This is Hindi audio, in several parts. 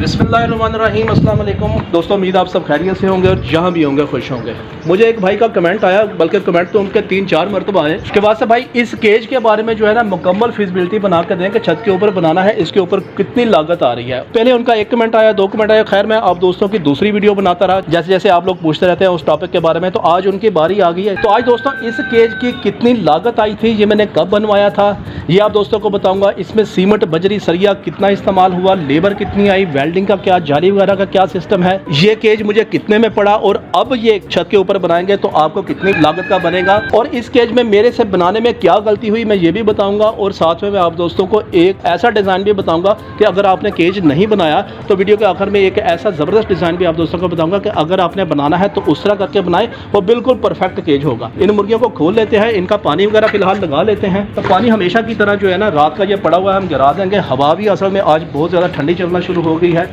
बिस्मिल्लाहिर्रहमानिर्रहीम, अस्सलाम वालेकुम दोस्तों। उम्मीद आप सब खैरियत से होंगे और जहाँ भी होंगे खुश होंगे। मुझे एक भाई का कमेंट आया, बल्कि कमेंट तो उनके 3-4 मरतबा आए। उसके बाद से भाई इस केज के बारे में जो है ना मुकम्मल फिजिबिलिटी बना कर दें कि छत के ऊपर बनाना है, इसके ऊपर कितनी लागत आ रही है। पहले उनका 1 कमेंट आया, 2 कमेंट आया। खैर मैं आप दोस्तों की दूसरी वीडियो बनाता रहा, जैसे जैसे आप लोग पूछते रहते हैं उस टॉपिक के बारे में। तो आज उनकी बारी आ गई है। तो आज दोस्तों इस केज की कितनी लागत आई थी, ये मैंने कब बनवाया था, ये आप दोस्तों को बताऊंगा। इसमें सीमेंट बजरी सरिया कितना इस्तेमाल हुआ, लेबर कितनी आई, वेल्डिंग का क्या, जाली वगैरह का क्या सिस्टम है, ये केज मुझे कितने में पड़ा, और अब ये छत के ऊपर बनाएंगे तो आपको कितनी लागत का बनेगा, और इस केज में मेरे से बनाने में क्या गलती हुई मैं ये भी बताऊंगा। और साथ में मैं आप दोस्तों को एक ऐसा डिज़ाइन भी बताऊंगा कि अगर आपने केज नहीं बनाया तो वीडियो के आखिर में एक ऐसा ज़बरदस्त डिज़ाइन भी आप दोस्तों को बताऊंगा कि अगर आपने बनाना है तो उस तरह करके बनाए, वो बिल्कुल परफेक्ट केज होगा। इन मुर्गियों को खोल लेते हैं, इनका पानी वगैरह फिलहाल लगा लेते हैं। तो पानी हमेशा की तरह जो है ना रात का ये पड़ा हुआ है, हम गिरा देंगे। हवा भी असल में आज बहुत ज़्यादा ठंडी चलना शुरू हो गई है।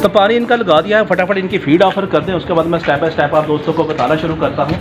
तो पानी इनका लगा दिया है, फटाफट इनकी फीड ऑफर कर दें। उसके बाद मैं स्टेप बाय स्टेप आप दोस्तों को बताना शुरू करता हूँ।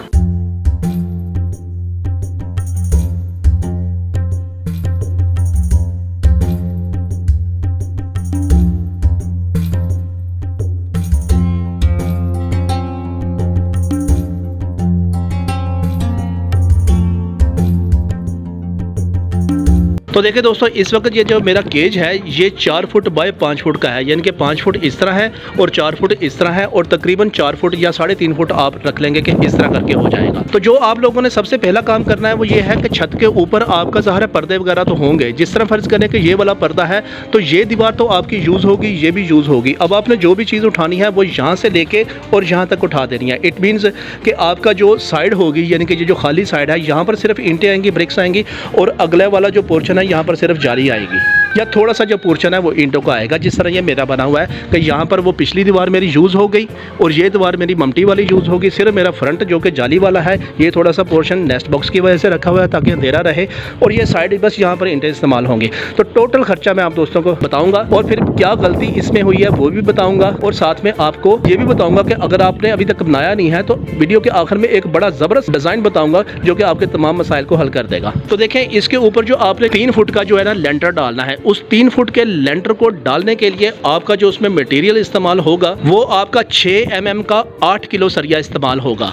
तो देखिए दोस्तों, इस वक्त ये जो मेरा केज है ये 4 फुट बाय 5 फुट का है, यानी कि 5 फुट इस तरह है और 4 फुट इस तरह है, और तकरीबन 4 फुट या 3.5 फुट आप रख लेंगे कि इस तरह करके हो जाएगा। तो जो आप लोगों ने सबसे पहला काम करना है वो ये है कि छत के ऊपर आपका ज़ाहिर है पर्दे वगैरह तो होंगे। जिस तरह फ़र्ज़ करें कि ये वाला पर्दा है तो ये दीवार तो आपकी यूज़ होगी, ये भी यूज़ होगी। अब आपने जो भी चीज़ उठानी है वो यहाँ से लेके और यहाँ तक उठा देनी है। इट मीन्स कि आपका जो साइड होगी, यानी कि ये जो खाली साइड है, यहाँ पर सिर्फ ईंटें आएंगी, ब्रिक्स आएंगी, और अगले वाला जो पोर्शन है यहाँ पर सिर्फ जाली आएगी, या थोड़ा सा जो पोर्शन है वो ईंटों का आएगा। जिस तरह ये मेरा बना हुआ है कि यहाँ पर वो पिछली दीवार मेरी यूज़ हो गई और ये दीवार मेरी ममटी वाली यूज़ होगी। सिर्फ मेरा फ्रंट जो कि जाली वाला है, ये थोड़ा सा पोर्शन नेस्ट बॉक्स की वजह से रखा हुआ है ताकि अंधेरा रहे, और ये साइड बस यहाँ पर ईंटें इस्तेमाल होंगी। तो टोटल खर्चा मैं आप दोस्तों को बताऊँगा, और फिर क्या गलती इसमें हुई है वो भी बताऊँगा, और साथ में आपको ये भी बताऊँगा कि अगर आपने अभी तक बनाया नहीं है तो वीडियो के आखिर में एक बड़ा ज़बरदस्त डिज़ाइन बताऊँगा जो कि आपके तमाम मसाइल को हल कर देगा। तो देखें, इसके ऊपर जो आपने 3 फुट का जो है ना लेंटर डालना है, उस 3 फुट के लेंटर को डालने के लिए आपका जो उसमें मटेरियल इस्तेमाल होगा वो आपका 6 mm का 8 किलो सरिया इस्तेमाल होगा,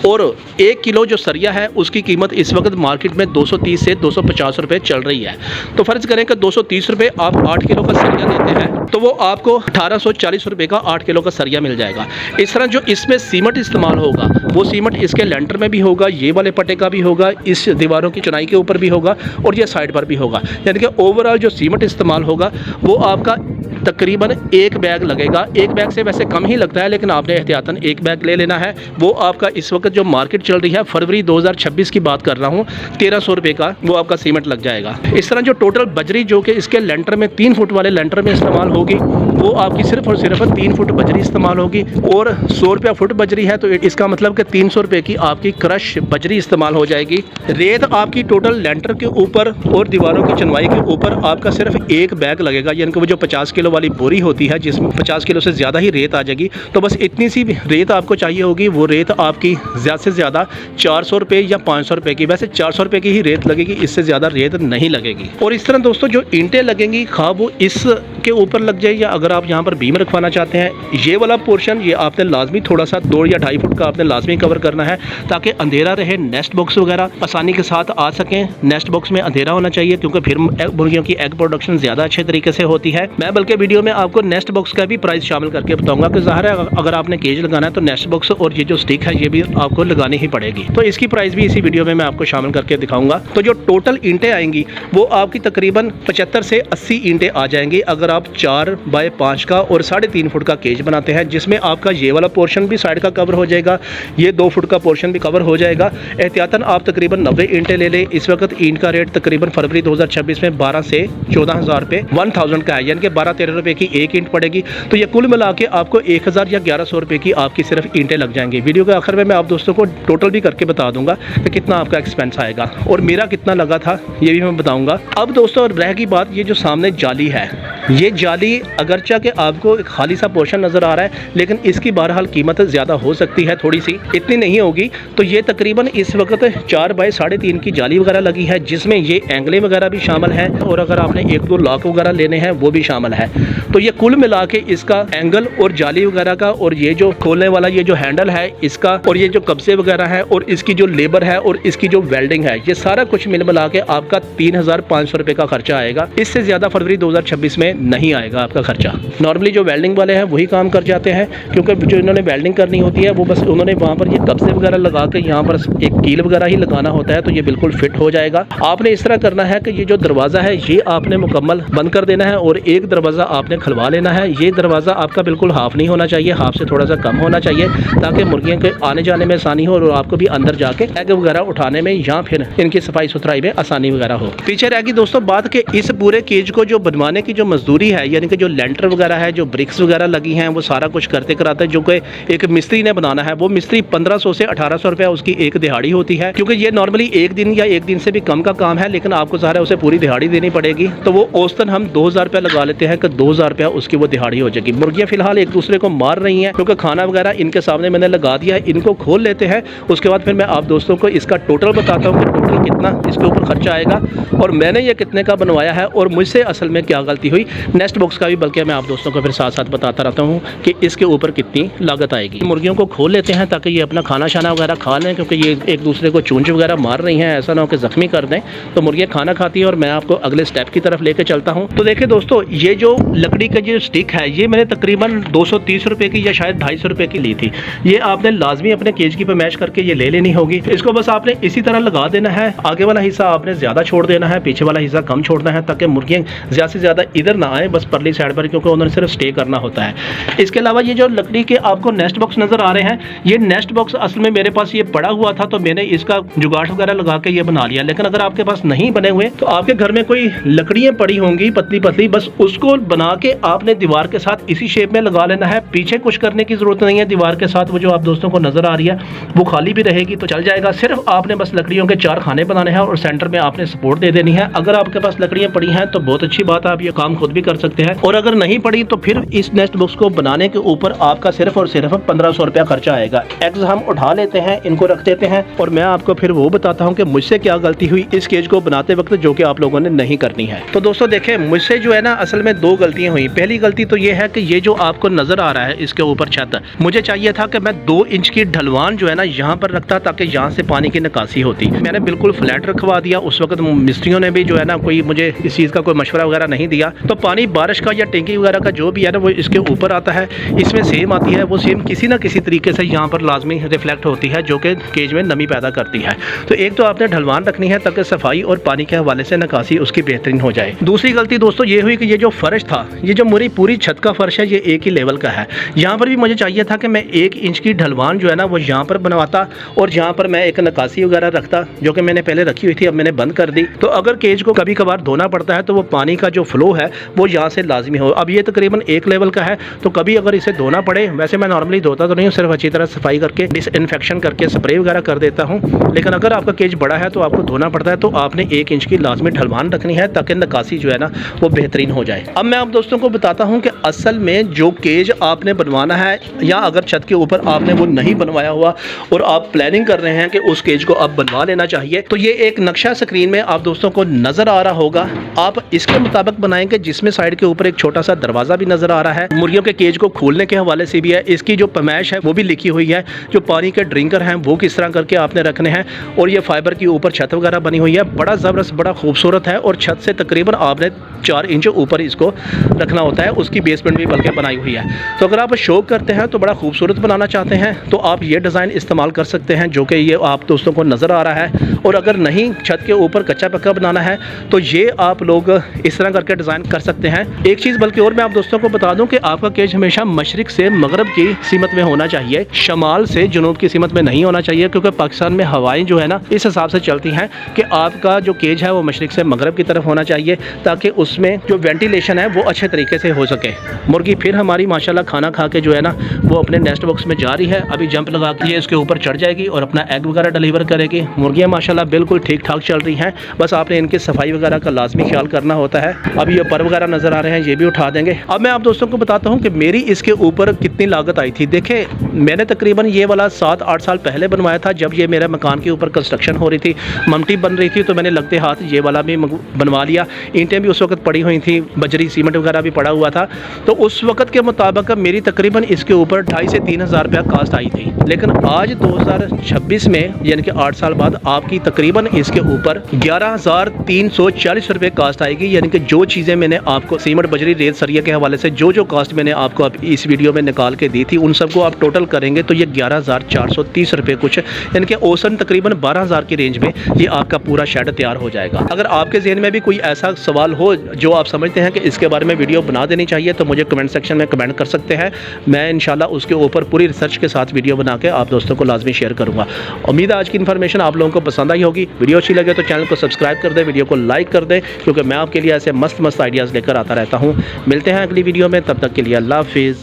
और 1 किलो जो सरिया है उसकी कीमत इस वक्त मार्केट में 230 से 250 रुपए चल रही है। तो फर्ज करें कि 230 रुपए आप 8 किलो का सरिया देते हैं तो वो आपको 1840 रुपए का 8 किलो का सरिया मिल जाएगा। इस तरह जो इसमें सीमेंट इस्तेमाल होगा वो सीमेंट इसके लेंटर में भी होगा, ये वाले पट्टे का भी होगा, इस दीवारों की चुनाई के ऊपर भी होगा, और ये साइड पर भी होगा। यानी कि ओवरऑल जो सीमेंट इस्तेमाल होगा वो आपका तकरीबन 1 बैग लगेगा। 1 बैग से वैसे कम ही लगता है, लेकिन आपने एहतियातन 1 बैग ले लेना है। वो आपका इस वक्त जो मार्केट चल रही है, फरवरी 2026 की बात कर रहा हूँ, 1300 रुपये का वो आपका सीमेंट लग जाएगा। इस तरह जो टोटल बजरी जो कि इसके लेंटर में 3 फुट वाले लेंटर में इस्तेमाल होगी वो आपकी सिर्फ और सिर्फ 3 फुट बजरी इस्तेमाल होगी, और 100 रुपया फुट बजरी है तो इसका मतलब कि 300 रुपये की आपकी क्रश बजरी इस्तेमाल हो जाएगी। रेत आपकी टोटल लेंटर के ऊपर और दीवारों की चुनवाई के ऊपर आपका सिर्फ 1 बैग लगेगा, यानी कि वो जो 50 किलो वाली बोरी होती है जिसमें 50 किलो से ज़्यादा ही रेत आ जाएगी। तो बस इतनी सी रेत आपको चाहिए होगी। वो रेत आपकी ज़्यादा से ज़्यादा 400 रुपये या 500 रुपये की, वैसे 400 रुपये की ही रेत लगेगी, इससे ज़्यादा रेत नहीं लगेगी। और इस तरह दोस्तों जो ईंटें लगेंगी, खा वो इस के ऊपर लग जाए या अगर आप यहाँ पर बीम रखवाना चाहते हैं, ये वाला पोर्शन ये आपने लाजमी थोड़ा सा 2 या 2.5 फुट का आपने लाजमी कवर करना है ताकि अंधेरा रहे, नेस्ट बॉक्स वगैरह आसानी के साथ आ सकें। नेस्ट बॉक्स में अंधेरा होना चाहिए क्योंकि फिर मुर्गियों की एग प्रोडक्शन ज़्यादा अच्छे तरीके से होती है। मैं बल्कि वीडियो में आपको नेस्ट बॉक्स का भी प्राइस शामिल करके बताऊंगा कि ज़ाहिर है अगर आपने केज लगाना है तो नेस्ट बॉक्स और ये जो स्टिक है ये भी आपको लगानी ही पड़ेगी। तो इसकी प्राइस भी इसी वीडियो में मैं आपको शामिल करके दिखाऊंगा। तो जो टोटल ईंटें आएंगी वो आपकी तकरीबन 75 से 80 ईंटें आ जाएंगी अगर आप 4 बाय 5 का और 3.5 फुट का केज बनाते हैं, जिसमें आपका ये वाला पोर्शन भी साइड का कवर हो जाएगा, ये 2 फुट का पोर्शन भी कवर हो जाएगा। एहतियातन आप तकरीबन 90 ईंटें ले लें। इस वक्त ईंट का रेट तकरीबन फरवरी 2026 में 12 से 14,000 रुपये 1000 का है, यानी कि 12-13 रुपए की एक ईंट पड़ेगी। तो ये कुल मिला के आपको 1000 या 1100 रुपए की आपकी सिर्फ ईंटें लग जाएंगी। वीडियो के आखिर में मैं आप दोस्तों को टोटल भी करके बता दूंगा कि कितना आपका एक्सपेंस आएगा और मेरा कितना लगा था ये भी मैं बताऊंगा। अब दोस्तों रह की बात, ये जो सामने जाली है, ये जाली अगरचा के आपको एक खाली सा पोर्शन नज़र आ रहा है, लेकिन इसकी बहरहाल कीमत ज़्यादा हो सकती है, थोड़ी सी, इतनी नहीं होगी। तो ये तकरीबन इस वक्त 4 बाय 3.5 की जाली वगैरह लगी है, जिसमें ये एंगलें वगैरह भी शामिल हैं और अगर आपने 1-2 लॉक वगैरह लेने हैं वो भी शामिल है। तो ये कुल मिला के इसका एंगल और जाली वगैरह का और ये जो खोलने वाला ये जो हैंडल है इसका और ये जो कब्जे वगैरह है और इसकी जो लेबर है और इसकी जो वेल्डिंग है, ये सारा कुछ मिल मिला के आपका 3500 रुपये का खर्चा आएगा। इससे ज़्यादा फरवरी 2026 में नहीं आएगा आपका खर्चा। नॉर्मली जो वेल्डिंग वाले हैं वही काम कर जाते हैं, क्योंकि जो इन्होंने वेल्डिंग करनी होती है वो बस उन्होंने वहाँ पर ये कब्जे वगैरह लगा के यहाँ पर एक कील वगैरह ही लगाना होता है, तो ये बिल्कुल फिट हो जाएगा। आपने इस तरह करना है कि ये जो दरवाज़ा है ये आपने मुकम्मल बंद कर देना है और एक दरवाज़ा आपने खुलवा लेना है। ये दरवाज़ा आपका बिल्कुल हाफ नहीं होना चाहिए, हाफ से थोड़ा सा कम होना चाहिए, ताकि मुर्गियों के आने जाने में आसानी हो और आपको भी अंदर जाके एग वगैरह उठाने में या फिर इनकी सफाई सुथराई में आसानी वगैरह हो। पीछे रहेगी दोस्तों बात कि इस पूरे केज को जो बनवाने की जो मजदूरी है, यानी कि जो लेंटर वगैरह है, जो ब्रिक्स वगैरह लगी हैं, वो सारा कुछ करते कराते जो कि एक मिस्त्री ने बनाना है, वो मिस्त्री 1500 से 1800 रुपया उसकी एक दिहाड़ी होती है, क्योंकि ये नॉर्मली एक दिन या एक दिन से भी कम का काम है, लेकिन आपको सारा उसे पूरी दिहाड़ी देनी पड़ेगी। तो वो औसतन हम 2000 रुपया लगा लेते हैं कि 2000 रुपया उसकी वो दिहाड़ी हो जाएगी। मुर्गियाँ फिलहाल एक दूसरे को मार रही हैं, क्योंकि खाना वगैरह इनके सामने मैंने लगा दिया है, इनको खोल लेते हैं, उसके बाद फिर मैं आप दोस्तों को इसका टोटल बताता हूँ कि टोटल कितना इसके ऊपर खर्चा आएगा और मैंने ये कितने का बनवाया है और मुझसे असल में क्या गलती हुई। नेक्स्ट बॉक्स का भी बल्कि मैं आप दोस्तों को फिर साथ साथ बताता रहता हूँ कि इसके ऊपर कितनी लागत आएगी। मुर्गियों को खोल लेते हैं ताकि ये अपना खाना शाना वगैरह खा लें, क्योंकि ये एक दूसरे को चूंच वगैरह मार रही हैं, ऐसा ना हो कि जख्मी कर दें। तो मुर्गियाँ खाना खाती हैं और मैं आपको अगले स्टेप की तरफ लेके चलता हूँ। तो देखिए दोस्तों, ये जो लकड़ी का जो स्टिक है ये मैंने तकरीबन 230 रुपये की या शायद 250 रुपये की ली थी। ये आपने लाजमी अपने केज की पे मैच करके ये ले लेनी होगी। इसको बस आपने इसी तरह लगा देना है, आगे वाला हिस्सा आपने ज़्यादा छोड़ देना है, पीछे वाला हिस्सा कम छोड़ना है, ताकि मुर्गियाँ ज़्यादा से ज़्यादा इधर ना आए, बस परली साइड पर, क्योंकि उन्होंने सिर्फ स्टे करना होता है। इसके अलावा ये जो लकड़ी के आपको नेस्ट बॉक्स नज़र आ रहे हैं, ये नेस्ट बॉक्स असल में मेरे पास ये पड़ा हुआ था, तो मैंने इसका जुगाड़ वगैरह लगा के ये बना लिया। लेकिन अगर आपके पास नहीं बने हुए तो आपके घर में कोई लकड़ियाँ पड़ी होंगी पतली पतली, बस उसको बना के आपने दीवार के साथ इसी शेप में लगा लेना है। पीछे कुछ करने की ज़रूरत नहीं है, दीवार के साथ वो जो आप दोस्तों को नज़र आ रही है वो खाली भी रहेगी तो चल जाएगा। सिर्फ आपने बस लकड़ियों के 4 खाने बनाने हैं और सेंटर में आपने सपोर्ट दे देनी है। अगर आपके पास लकड़ियाँ पड़ी हैं तो बहुत अच्छी बात है, आप ये काम खुद भी कर सकते हैं, और अगर नहीं पड़ी तो फिर इस नेस्ट बॉक्स को बनाने के ऊपर आपका सिर्फ और सिर्फ 1500 रुपया खर्चा आएगा। एग्स हम उठा लेते हैं, इनको रख देते हैं और मैं आपको फिर वो बताता हूँ कि मुझसे क्या गलती हुई इस केज को बनाते वक्त, जो कि आप लोगों ने नहीं करनी है। तो दोस्तों देखें, मुझसे जो है ना असल में 2 गलतियाँ हुई। पहली गलती तो ये है कि ये जो आपको नजर आ रहा है इसके ऊपर छत, मुझे चाहिए था कि मैं 2 इंच की ढलवान जो है ना यहाँ पर रखता, ताकि यहाँ से पानी की निकासी होती। मैंने बिल्कुल फ्लैट रखवा दिया। उस वक्त मिस्त्रियों ने भी जो है ना कोई मुझे इस चीज़ का कोई मशवरा वगैरह नहीं दिया, तो पानी बारिश का या टैंकी वगैरह का जो भी है ना वो इसके ऊपर आता है, इसमें सेम आती है, वो सेम किसी ना किसी तरीके से यहाँ पर लाजमी रिफ्लेक्ट होती है, जो कि केज में नमी पैदा करती है। तो एक तो आपने ढलवान रखनी है ताकि सफाई और पानी के हवाले से निकासी उसकी बेहतरीन हो जाए। दूसरी गलती दोस्तों ये हुई कि ये जो फर्श था, ये जो मेरी पूरी छत का फर्श है, ये एक ही लेवल का है। यहाँ पर भी मुझे चाहिए था कि मैं 1 इंच की ढलवान जो है ना वो यहाँ पर बनवाता और यहाँ पर मैं एक निकासी वगैरह रखता, जो कि मैंने पहले रखी हुई थी, अब मैंने बंद कर दी। तो अगर केज को कभी कभार धोना पड़ता है तो वो पानी का जो फ्लो है वो यहाँ से लाजमी हो। अब ये तकरीबन 1 लेवल का है, तो कभी अगर इसे धोना पड़े, वैसे मैं नॉर्मली धोता तो नहीं हूँ, सिर्फ अच्छी तरह सफाई करके डिसइंफेक्शन करके स्प्रे वगैरह कर देता हूँ। लेकिन अगर आपका केज बड़ा है तो आपको धोना पड़ता है, तो आपने 1 इंच की लाजमी ढलवान रखनी है ताकि निकासी जो है ना वो बेहतरीन हो जाए। अब मैं आप दोस्तों को बताता हूँ कि असल में जो केज आपने बनवाना है, या अगर छत के ऊपर आपने वो नहीं बनवाया हुआ और आप प्लानिंग कर रहे हैं कि उस केज को आप बनवा लेना चाहिए, तो ये एक नक्शा स्क्रीन में आप दोस्तों को नजर आ रहा होगा। आप इसके मुताबिक बनाएंगे, जिसमें साइड के ऊपर एक छोटा सा दरवाजा भी नजर आ रहा है, मुर्गियों के केज को खोलने के हवाले से भी है, इसकी जो पमैश है वो भी लिखी हुई है, जो पानी के ड्रिंकर हैं वो किस तरह करके आपने रखने हैं, और ये फाइबर की ऊपर छत वगैरह बनी हुई है, बड़ा ज़बरदस्त बड़ा खूबसूरत है, और छत से तकरीबन आपने 4 इंच ऊपर इसको रखना होता है, उसकी बेसमेंट भी बल्कि बनाई हुई है। तो अगर आप शौक करते हैं तो बड़ा खूबसूरत बनाना चाहते हैं तो आप ये डिज़ाइन इस्तेमाल कर सकते हैं, जो कि ये आप दोस्तों को नज़र आ रहा है। और अगर नहीं, छत के ऊपर कच्चा पक्का बनाना है तो ये आप लोग इस तरह करके डिज़ाइन कर सकते हैं। एक चीज़ बल्कि और मैं आप दोस्तों को बता दूं कि आपका केज हमेशा मशरिक से मगरब की सीमत में होना चाहिए, शमाल से जुनूब की सीमत में नहीं होना चाहिए, क्योंकि पाकिस्तान में हवाएं जो है ना इस हिसाब से चलती हैं कि आपका जो केज है वो मशरिक से मगरब की तरफ होना चाहिए, ताकि उसमें जो वेंटिलेशन है वो वो अच्छे तरीके से हो सके। मुर्गी फिर हमारी माशाल्लाह खाना खा के जो है ना वो अपने नेस्ट बॉक्स में जा रही है। अभी जंप लगा के ये इसके ऊपर चढ़ जाएगी और अपना एग वगैरह डिलीवर करेगी। मुर्गियाँ माशाल्लाह बिल्कुल ठीक ठाक चल रही हैं, बस आपने इनकी सफाई वगैरह का लाजमी ख्याल करना होता है। अभी ये पर वगैरह नज़र आ रहे हैं, ये भी उठा देंगे। अब मैं आप दोस्तों को बताता हूँ कि मेरी इसके ऊपर कितनी लागत आई थी। देखे मैंने तकरीबन ये वाला 7-8 साल पहले बनवाया था, जब ये मेरे मकान के ऊपर कंस्ट्रक्शन हो रही थी, ममटी बन रही थी, तो मैंने लगते हाथ ये वाला भी बनवा लिया। ईंटें भी उस वक्त पड़ी हुई थी, बजरी सीमेंट वगैरह भी पड़ा हुआ था। तो उस वक्त के मुताबिक मेरी तकरीबन इसके ऊपर 2,500 से 3,000 रुपया कास्ट आई थी। लेकिन आज 2026 में यानी कि 8 साल बाद आपकी तकरीबन इसके ऊपर 11,340 रुपये कास्ट आएगी। यानी कि जो चीज़ें मैंने आपको सीमेंट बजरी रेत सरिया के हवाले से जो कास्ट मैंने आपको अब इस वीडियो में निकाल के दी थी, उन सबको आप टोटल करेंगे तो ये 11,430 रुपये कुछ, यानी कि औसतन तकरीबन 12,000 की रेंज में ये आपका पूरा शेड तैयार हो जाएगा। अगर आपके जहन में भी कोई ऐसा सवाल हो जो आप समझते हैं कि इसके बारे में वीडियो बना देनी चाहिए, तो मुझे कमेंट सेक्शन में कमेंट कर सकते हैं। मैं इंशाल्लाह उसके ऊपर पूरी रिसर्च के साथ वीडियो बना के आप दोस्तों को लाजमी शेयर करूँगा। उम्मीद है आज की इन्फॉर्मेशन आप लोगों को पसंद आई होगी। वीडियो अच्छी लगे तो चैनल को सब्सक्राइब कर दें, वीडियो को लाइक कर दें, क्योंकि मैं आपके लिए ऐसे मस्त आइडियाज़ लेकर आता रहता हूँ। मिलते हैं अगली वीडियो में, तब तक के लिए अल्लाह हाफिज़।